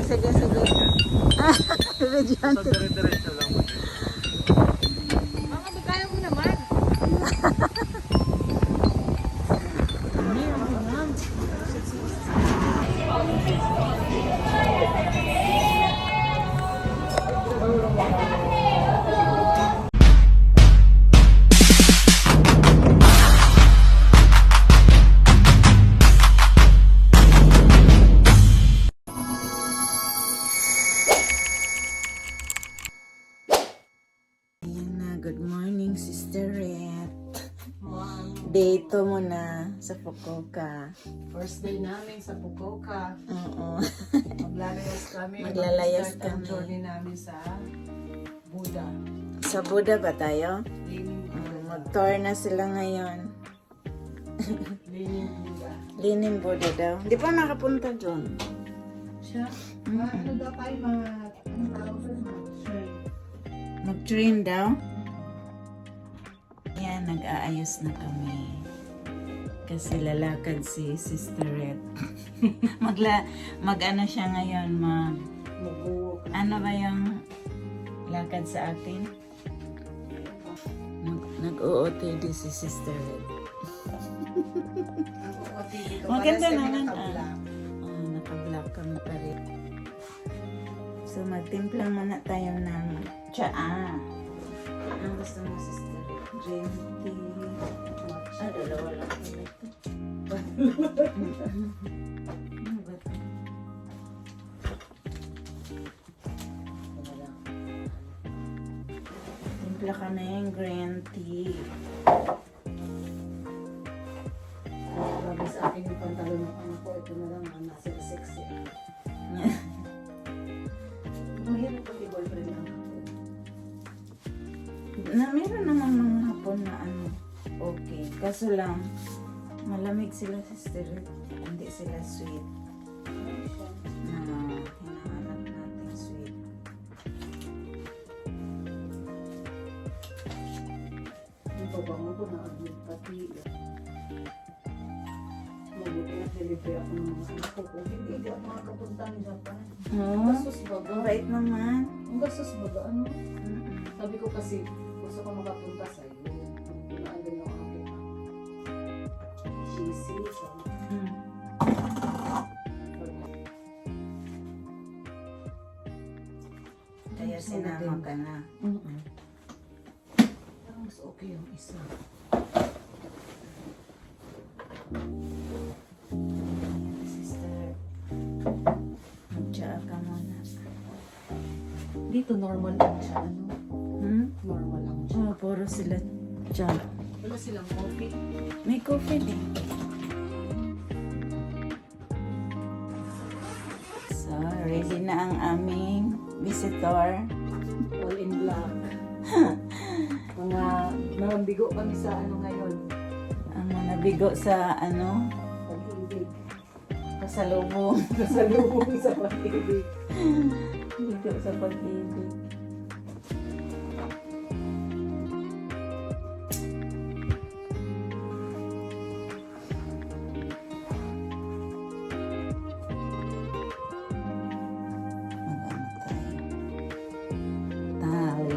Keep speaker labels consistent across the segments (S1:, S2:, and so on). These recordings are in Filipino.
S1: sige, sige. Estudyante.
S2: Dire-diretso lang.
S3: Mga magkaya mo naman.
S1: Ayan na, good morning, Sister Red. Day 2 mo na sa Fukuoka.
S3: First day namin sa Fukuoka.
S1: Oo.
S3: Maglalayas kami.
S1: Maglalayas
S3: Mag-start ang
S1: kami.
S3: journey namin sa Buddha.
S1: Sa Buddha ba tayo?
S3: Leaning
S1: Mag-tour na sila ngayon.
S3: Leaning Buddha.
S1: Linim Buddha daw. Hindi pa nakapunta doon.
S3: Siya? Ano daw tayo mga... Ano tawag doon? Shrine.
S1: Mag-train daw. Yan, nag-aayos na kami. Kasi lalakad si Sister Red. Mag-ano siya ngayon,
S3: Mag-walk.
S1: ano ba yung lakad sa atin? Nag-OOTD si Sister Red. Maganda naman. Naka-black kami pa rin. So, magtimpla muna tayo ng tsaa. Ang gusto mo, Sister Red? Green tea. Dalawa lang pala ito. Ano ba ito? Timpla ka na yung green tea.
S3: Grabe sa akin yung pantalon ng anak ko. Ito na lang, nasa sexy. Mahirap pati boyfriend ng ako.
S1: Meron naman mga hapon na ano, okay. Kaso lang, malamig sila, Sister. Hindi sila sweet. Na hinahanap natin sweet.
S3: Ito ba mo ko na-admit pati. Mabuti na delivery ako ng mga anak ko. Kung hindi ako makakapunta ng Japan.
S1: Oh,
S3: Gastos baga.
S1: right naman.
S3: Ang gastos baga ano?
S1: Mm-mm.
S3: Sabi ko kasi gusto ko makapunta sa iyo. Pinaagan yung aking cheesy.
S1: Mm. Kaya sinama ka na.
S3: Parang mas okay yung isa.
S1: Sister, magtsaa ka muna.
S3: Dito normal lang siya. Ano?
S1: Hmm?
S3: Normal lang siya.
S1: Oh, puro sila tsaa.
S3: Wala silang coffee.
S1: May coffee din. So, ready na ang aming visitor.
S3: All in black. Mga nabigo kami sa ano ngayon.
S1: Ang mga bigo sa ano,
S3: Pag-ibig.
S1: pasalubong.
S3: Kasalubong sa pag-ibig.
S1: Bigo sa pag-ibig. Mag-ano tayo? Tali.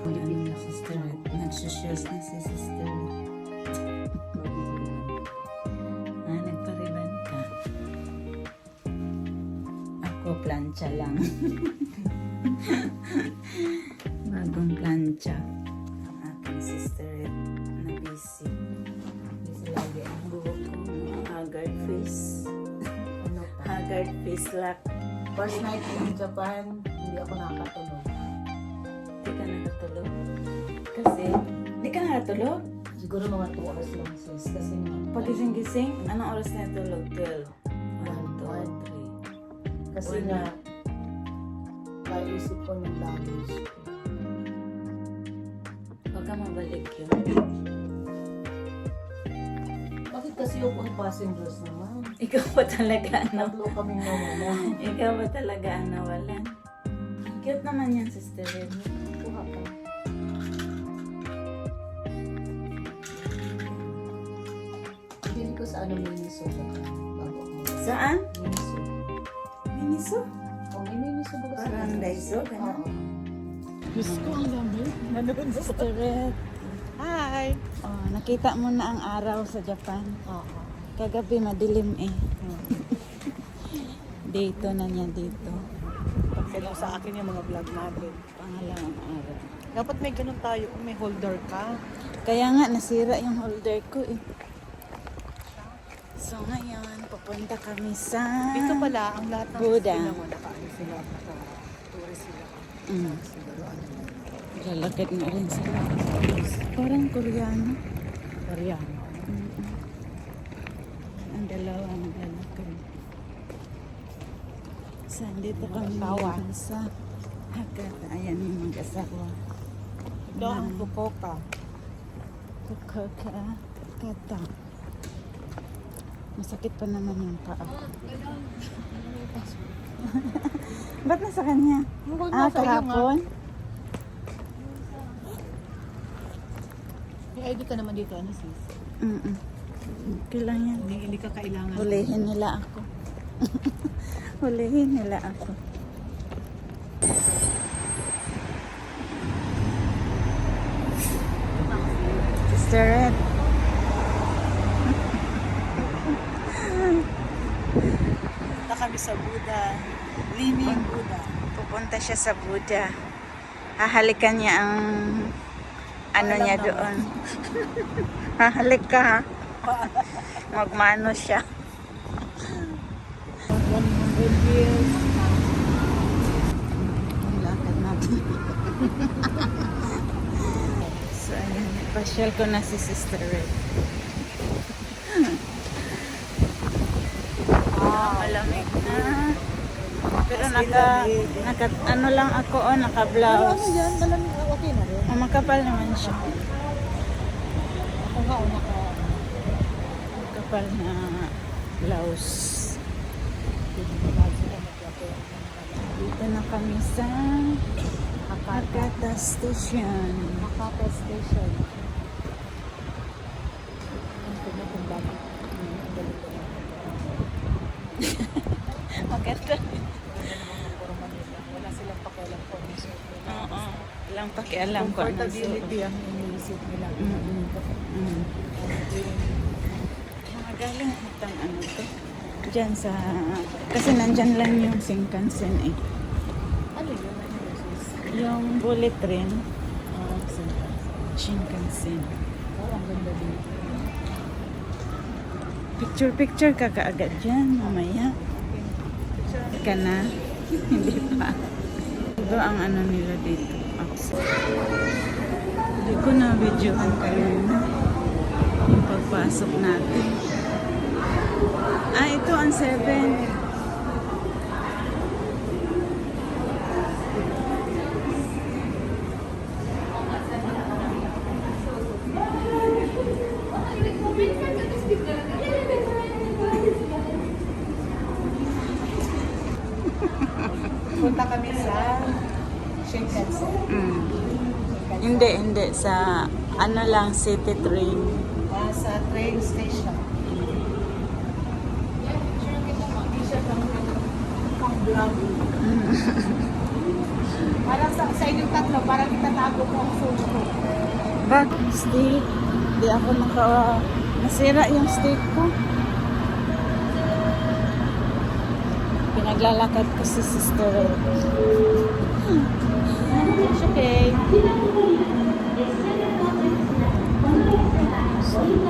S1: Ayan na, Sister. Nagsushoes na si Sister. Nagpariban ka. Ako, plancha lang. Bagong plancha. Ang aking sister na busy. Busy lagi ang buhok ko. Haggard face.
S3: Ano pa?
S1: Haggard face lock.
S3: First night in Japan, hindi ako nakatulog.
S1: Di ka nakatulog. Kasi, di ka nakatulog?
S3: Siguro mga 2 hours lang sis. Kasi nga,
S1: Pagising-gising, anong oras na tulog? 12. 1, 2, 3.
S3: kasi nga, naisip ko ng luggage ko.
S1: Huwag ka mabalik yun.
S3: Bakit kasi yung passengers naman?
S1: Ikaw ba talaga ano?
S3: Tatlo kaming nawala.
S1: Ikaw ba talaga ang nawalan? Cute naman yan, Sister Red.
S3: Kuha ka. Pili ko sa ano Miniso. Bago ako.
S1: Saan?
S3: Miniso.
S1: Miniso?
S3: Oh, may subugas.
S1: Parang Daiso,
S3: Oo.
S1: gano'n.
S3: Diyos ko, ang dami. Nanonood sa
S1: Spirit.
S3: Hi!
S1: Oh, nakita mo na ang araw sa Japan.
S3: Oo.
S1: Kagabi madilim eh. Dito na niya dito.
S3: Pagkano sa akin yung mga vlog natin.
S1: Pangalawang araw.
S3: Dapat may ganun tayo, may holder ka.
S1: Kaya nga nasira yung holder ko eh. So ngayon, pupunta kami sa
S3: Dito pala, ang lahat ng
S1: Buddha.
S3: nakaano sila, naka-tourist sila.
S1: Mm.
S3: Siguro ano,
S1: Lalakad na rin sila. Parang Koreano.
S3: Koreano.
S1: Ang dalawang lalakad. So, dito kami
S3: Asawa.
S1: ngayon sa Hakata. Ayan yung mag-asawa.
S3: Ito ang Fukuoka.
S1: Fukuoka. Kata. Masakit pa naman yung paa. Ba't nasa kanya? Kahapon?
S3: May ID ka naman dito, ano sis?
S1: Mm-mm. Okay lang yan.
S3: Hindi ka kailangan.
S1: Hulihin nila ako. Hulihin nila ako. Sister Red.
S3: Punta kami sa Buddha. Leaning Buddha.
S1: Pupunta siya sa Buddha. Hahalikan niya ang ano
S3: Alam
S1: niya
S3: naman.
S1: doon. Hahalik ka ha. Magmano siya.
S3: 100 years.
S1: Ang lakad natin. So ayan, pasyal ko na si Sister Red. Malamig na. Pero naka ano lang ako naka
S3: Ano
S1: blouse.
S3: yan? Malamig, okay na rin.
S1: Makapal naman siya.
S3: Ako nga,
S1: Makapal na blouse. Dito na kami sa Hakata Station.
S3: Hakata Station. Ang tignan kung bakit.
S1: Maganda.
S3: Wala silang pakialam po.
S1: Oo. Walang pakialam ko.
S3: Comfortability ang iniisip nila.
S1: Magaling itang ano to. Diyan sa... Kasi nandyan lang yung Shinkansen eh.
S3: Ano yun? Ano yun, sis?
S1: Yung bullet train.
S3: Senta.
S1: Shinkansen.
S3: Oh, ang ganda dito.
S1: Picture ka kaagad dyan. Mamaya. Ka na. Hindi pa. Ito ang ano nila dito. Hindi ko na videoan kanina. Yung pagpasok natin. Ito ang 7.
S3: Punta kami sa Shinkansen.
S1: Hindi. Sa ano lang, city train.
S3: Sa train station. Hindi siya pang vlog. Parang sa inyong tatlo, parang itatago ko ang phone ko.
S1: Bag, stick. Di ako nasira yung stick ko. Pinaglalakad ko si Sister Red.
S3: It's okay.
S1: Yan. Sige.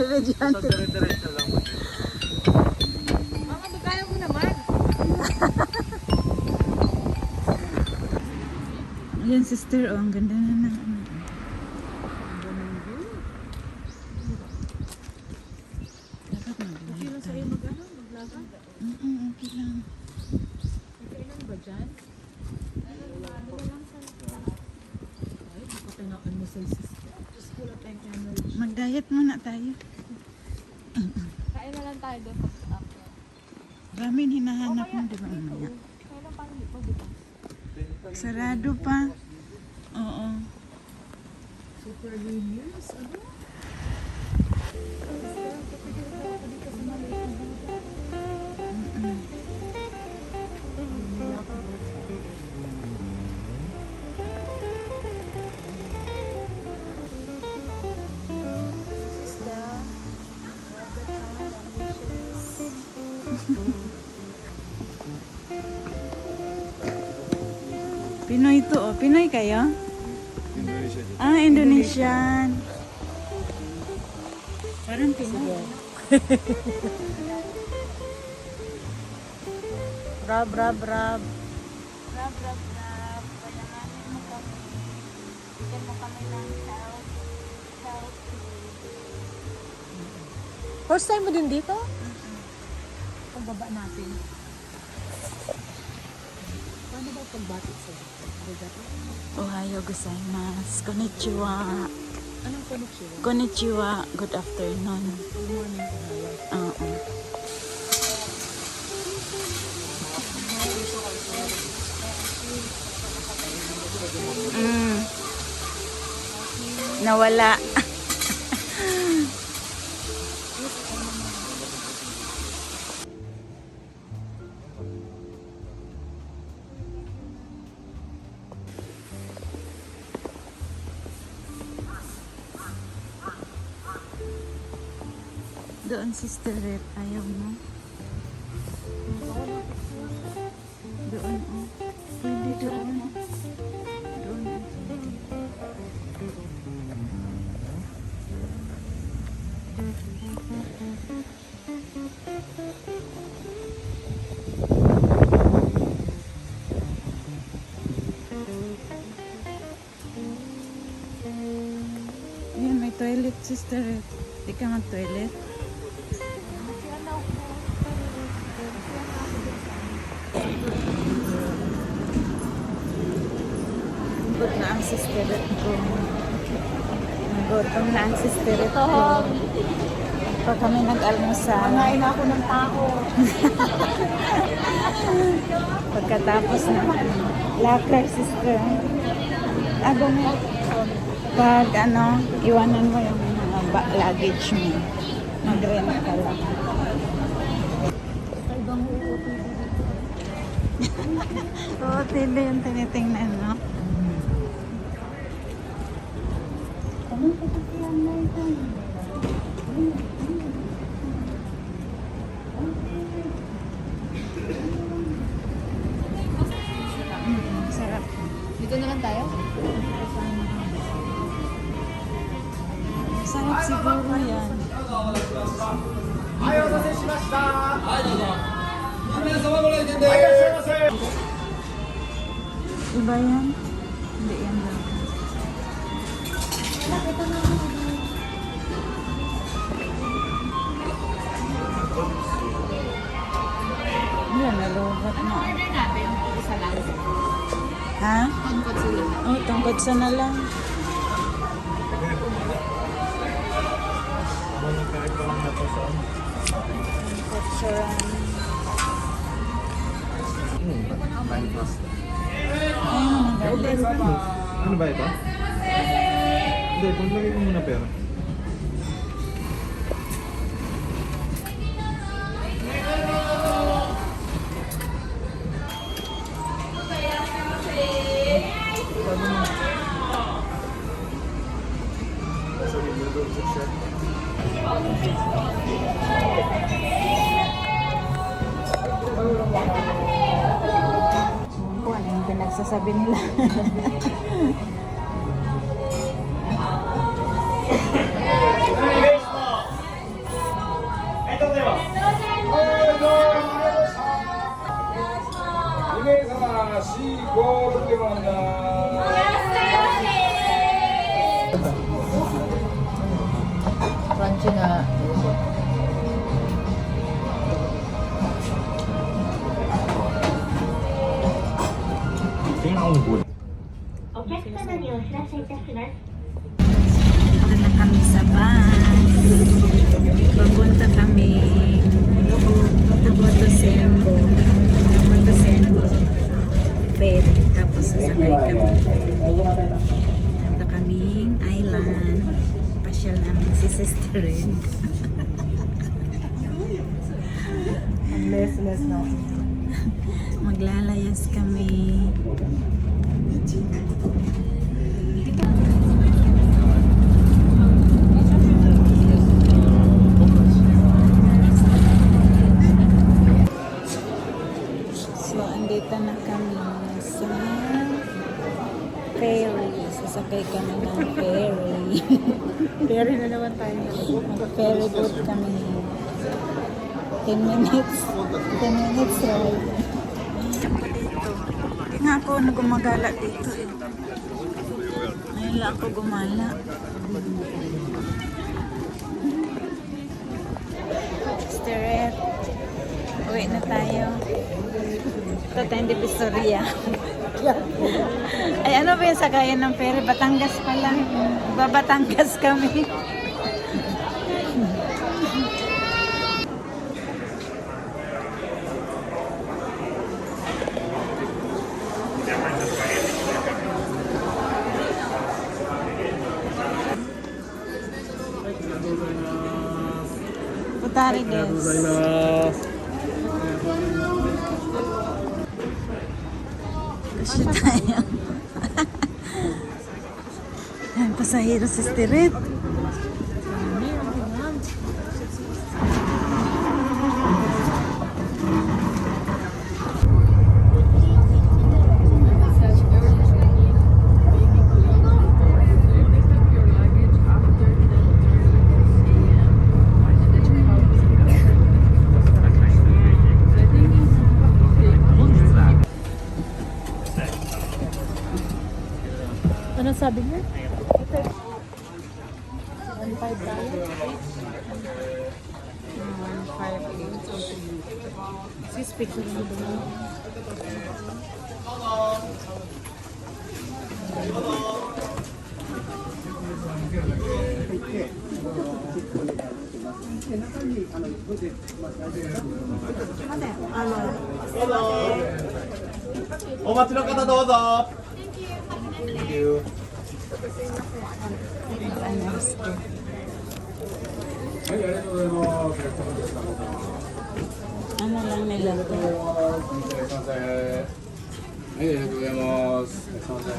S1: Videoan ko.
S3: Mama, kaya mo naman.
S1: Yan, sister. Oh, ang ganda na ng ano. Dapat
S3: Okay lang sa'yo maglakad?
S1: Okay lang.
S3: Kailan ba dyan? Ay, kapatanakan mo sa sister. Diyos ko lang tayong energy.
S1: Mag-diet muna tayo.
S2: Kain na lang tayo doon pag after.
S1: Ramen hinahanap mo, di ba mamaya?
S2: Kailan pa hindi pa bukas?
S1: Sarado pa. Oo.
S3: Super Williams, ano?
S1: Pinoy to, oh. Pinoy kayo?
S4: Indonesia.
S1: Ah, Indonesian. Parang Pinoy.
S3: Rab.
S1: Rab, rab, rab. Payamanin mo kami. Bigyan mo kami ng health.
S3: First time mo din dito? Pagbaba natin. Paano ba pagbati sa Bogota?
S1: Ohayo gozaimasu. Konnichiwa.
S3: Anong konnichiwa?
S1: Konnichiwa. Good afternoon.
S3: Good morning, Ohio.
S1: Oo. Nawala. Doon, Sister Red. Ayaw mo. Doon, oh. Pwede doon. Doon, oh. Pwede. Ayan, may toilet, Sister Red. Di ka mag-toilet? Good na ang Sister Red ko. Nagutom na ang Sister Red ko. Pa kami nag-almusal.
S3: Nangain ako ng tao.
S1: Pagkatapos na lakar, Sister. Aga mo. Pag ano, iwanan mo yung mga luggage mo. Mag-rent ka lang.
S3: Ibang uuti
S1: Oo, tindi yung tinitingnan, no? Sarap.
S2: Dito na lang tayo?
S1: Sarap siguro yan. Iba yan? Hindi yan daw. Yan, nalubat na.
S2: Order natin. Isa lang.
S1: Ha?
S2: Tungkol sila.
S1: Oh, tungkod sa na lang. Tungkod sa ayun, magaling.
S4: Ano ba ito? Hindi, paglagay ko muna pera.
S1: Kung ano yung pinagsasabi nila.
S4: Ine sama, si go,
S5: お客様にお知らせいたします。
S1: Ito na kami sa bus. Papunta kami Tabotosembo. Tabotosembo. Ferry. Tapos sasakay kami. Punta kaming island. Pasyal namin si Sister Red.
S3: Ang less na.
S1: Maglalayas kami. So, andito na kami sa ferry. Sasakay kami ng ferry.
S3: Ferry na naman tayo.
S1: Mag-ferry boat kami. 10 minutes. 10 minutes ride. Nga ako na gumagala dito eh. Ngayon lang ako gumala. Steret. Uwi na tayo. Ito tayong Divisoria. Ay, ano ba yung sakayan ng ferry? Batangas pala. Babatangas kami. Putari des. Kasi tayo. Yan, pasahero si Stirit.
S2: Ano sabi niya?
S3: 1.5 tayo. 1.5. Sis, picture mo doon. Ano?
S4: お待ちの方どうぞ。Thank you.
S1: Ano lang nila to?
S4: はい、ありがとうございます。すみません。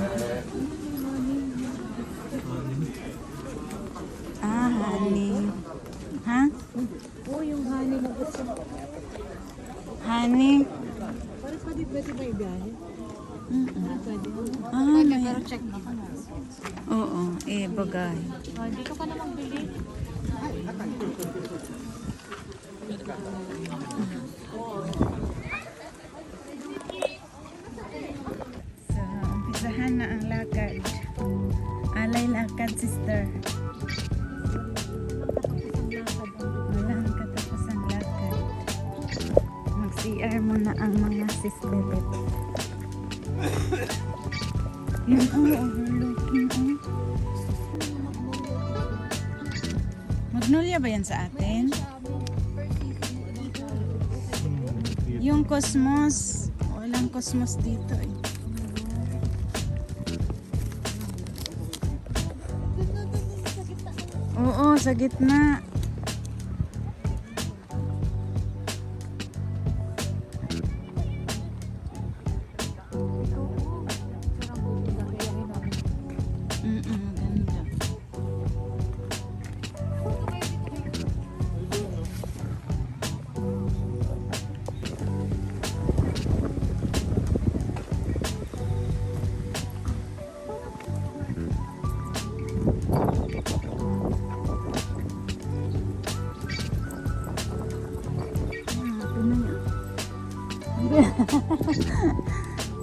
S1: Ah, honey. Ha?
S3: Oo, yung honey na gusto.
S1: Honey?
S3: Parang pwede ba ibiyahe? Pwede.
S1: Ah, may...
S2: Pero check na ka na.
S1: Oo, bagay.
S2: Dito ka na magbili.
S1: So, umpisahan na ang lakad. Alay lakad, sister. Walang katapusang lakad. Mag-CR muna ang mga sister. Yun, overlooking. Magnolia ba yan sa atin? Yung Cosmos. Walang Cosmos dito eh. Oo, sa gitna. Ganda.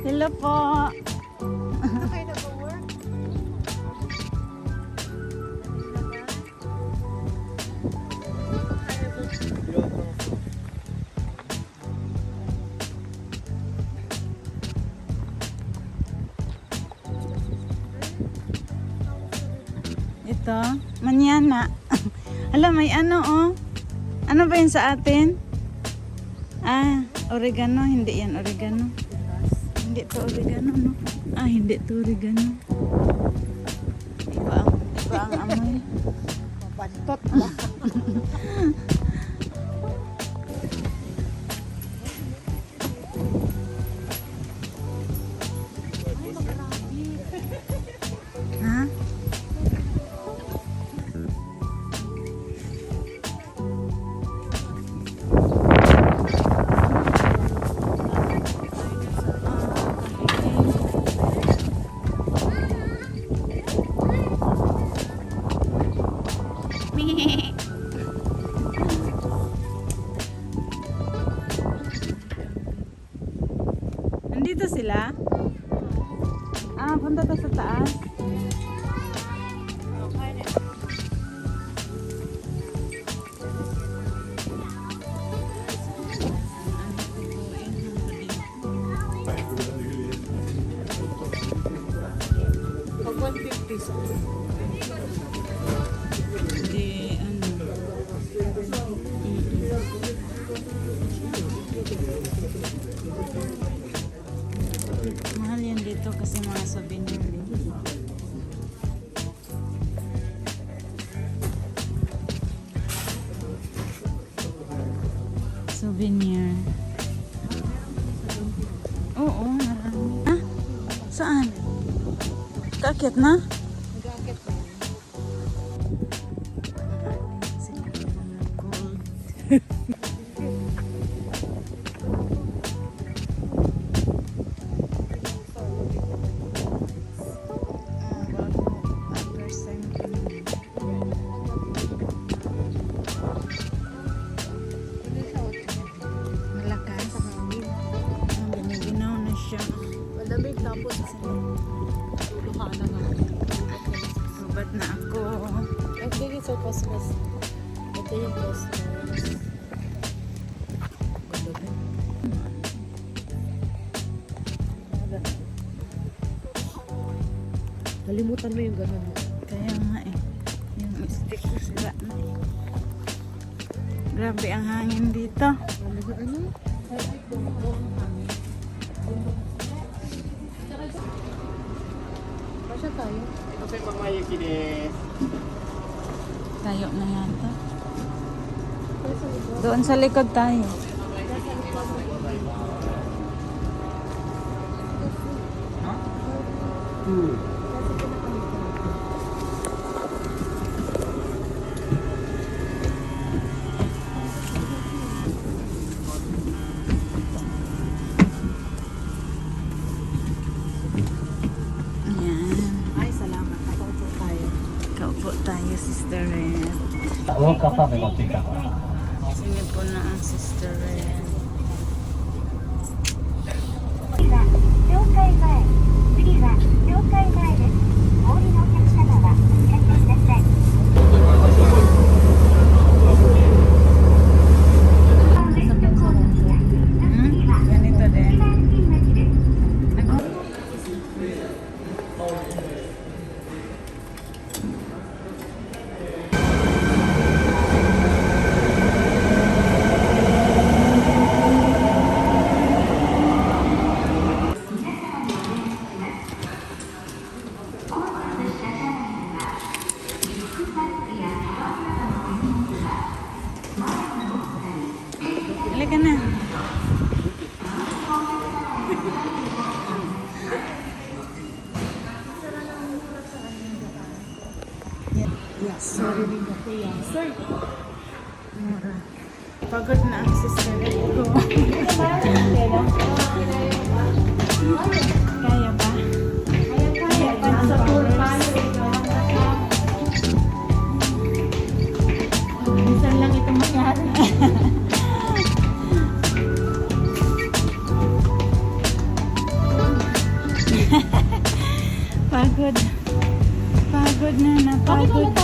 S1: Hello po. dito? Manyana. Alam, may ano oh. Ano ba yun sa atin? Ah, oregano. Hindi yan oregano. Hindi to oregano, no? Ah, hindi to oregano. Iba ang amoy.
S3: Bantot na.
S1: Ha? Nandito sila? Ah, punta to sa taas.
S3: Pag 150 sa
S1: Hindi, ano. Mahal yan dito kasi mga souvenir din. Souvenir. Oo, marami. Ah, saan? Kakit na?
S3: Nag-aakit na yun.
S1: Sila mga gold. First time ko na. Malakas. Ang giniginaw na siya.
S3: Malamig tapos tuluhanan na.
S1: Subat na ako.
S3: Ay, hindi sa Christmas. Ito yung Christmas. Nalimutan mo yung ganun mo.
S1: Kaya nga eh. Yung stick ko sila na eh. Grabe ang hangin dito.
S3: Ano? Pasya tayo.
S1: Tayo na yata. Doon sa likod tayo. Ayan.
S3: Ay, salamat. Nakaupo tayo.
S1: Kaupo tayo, Sister Red.
S6: 大方メモっていたから
S1: Sige po na ang Sister Red.
S5: 次は了解前。次は了解前です。お降りのお客様はおやってください。ウエストコートや次は
S1: Ganito din.
S5: 一番新町です。
S1: Halika na.
S3: Yes. Sorry din ako yan. Sir.
S1: Mura. Pagod na ang Sister Red ko. Kaya ba? Kaya pa sa pool pa.
S3: Minsan lang ito mangyari.
S1: Pagod. Pagod na, napagod